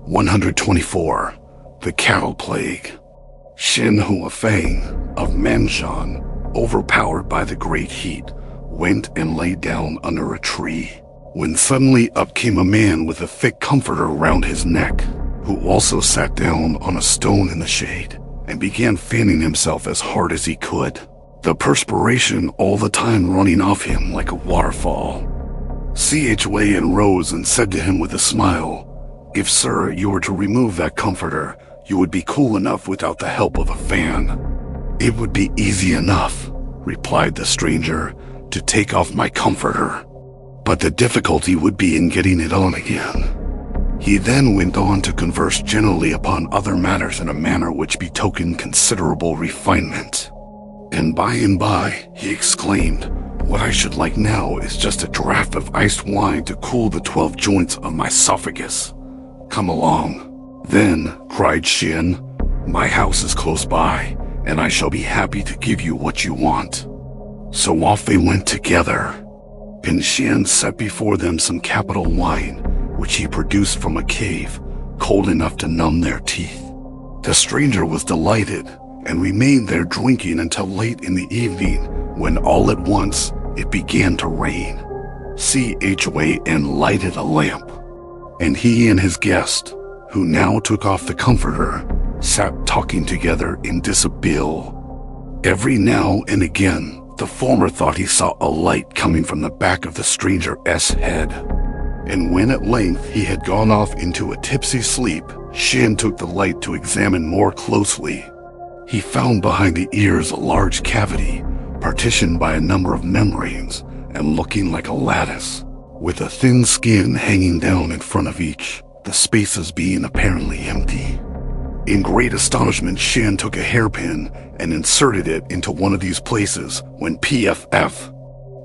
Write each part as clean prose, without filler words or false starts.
124. The Cattle Plague. Shin Huafeng of Manshan, overpowered by the great heat, went and lay down under a tree, when suddenly up came a man with a thick comforter round his neck, who also sat down on a stone in the shade, and began fanning himself as hard as he could, the perspiration all the time running off him like a waterfall. Chuan rose and said to him with a smile, "If, sir, you were to remove that comforter, you would be cool enough without the help of a fan." "It would be easy enough," replied the stranger, "to take off my comforter, but the difficulty would be in getting it on again." He then went on to converse generally upon other matters in a manner which betokened considerable refinement. And by, he exclaimed, "What I should like now is just a draught of iced wine to cool the 12 joints of my esophagus. Come along." "Then," cried Shin, "my house is close by, and I shall be happy to give you what you want." So off they went together, and Shin set before them some capital wine, which he produced from a cave, cold enough to numb their teeth. The stranger was delighted, and remained there drinking until late in the evening, when all at once it began to rain. Chuan lighted a lamp, and he and his guest, who now took off the comforter, sat talking together in dishabille. Every now and again, the former thought he saw a light coming from the back of the stranger's head. And when at length he had gone off into a tipsy sleep, Shin took the light to examine more closely. He found behind the ears a large cavity, partitioned by a number of membranes and looking like a lattice, with a thin skin hanging down in front of each, the spaces being apparently empty. In great astonishment, Shin took a hairpin and inserted it into one of these places, when PFF,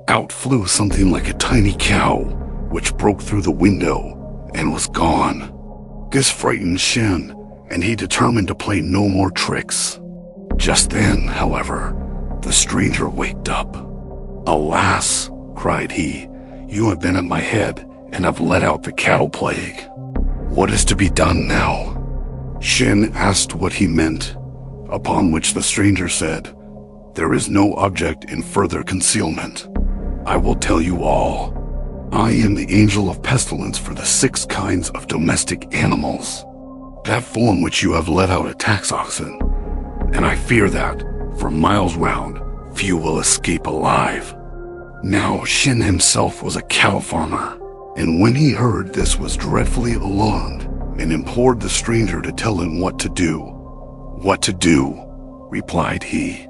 out flew something like a tiny cow, which broke through the window and was gone. This frightened Shin, and he determined to play no more tricks. Just then, however, the stranger waked up. "Alas," cried he, "you have been at my head and have let out the cattle plague. What is to be done now?" Shin asked what he meant, upon which the stranger said, "There is no object in further concealment. I will tell you all. I am the angel of pestilence for the 6 kinds of domestic animals. That form which you have let out attacks oxen, and I fear that, for miles round, few will escape alive." Now Shin himself was a cattle farmer, and when he heard this was dreadfully alarmed, and implored the stranger to tell him what to do. "What to do?" replied he.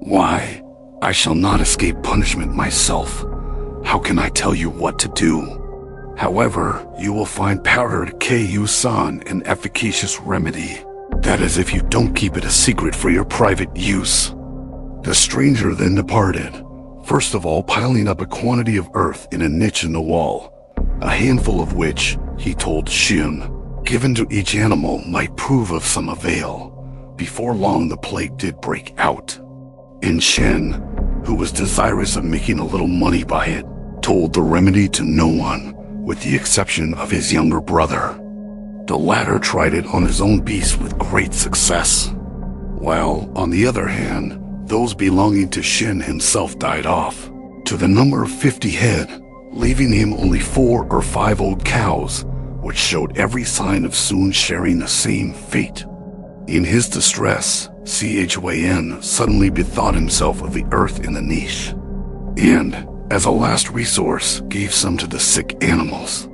"Why, I shall not escape punishment myself. How can I tell you what to do? However, you will find powdered Ku-san an efficacious remedy. That is, if you don't keep it a secret for your private use." The stranger then departed, first of all piling up a quantity of earth in a niche in the wall, a handful of which, he told Shin, given to each animal might prove of some avail. Before long the plague did break out, and Shin, who was desirous of making a little money by it, told the remedy to no one, with the exception of his younger brother. The latter tried it on his own beast with great success, while, on the other hand, those belonging to Shin himself died off, to the number of 50 head, leaving him only 4 or 5 old cows, which showed every sign of soon sharing the same fate. In his distress, Chuan suddenly bethought himself of the earth in the niche, and, as a last resource, gave some to the sick animals.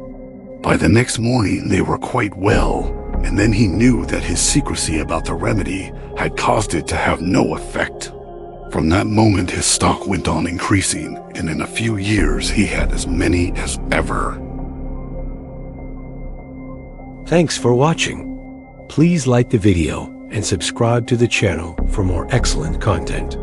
By the next morning they were quite well, and then he knew that his secrecy about the remedy had caused it to have no effect. From that moment his stock went on increasing, and in a few years he had as many as ever. Thanks for watching. Please like the video and subscribe to the channel for more excellent content.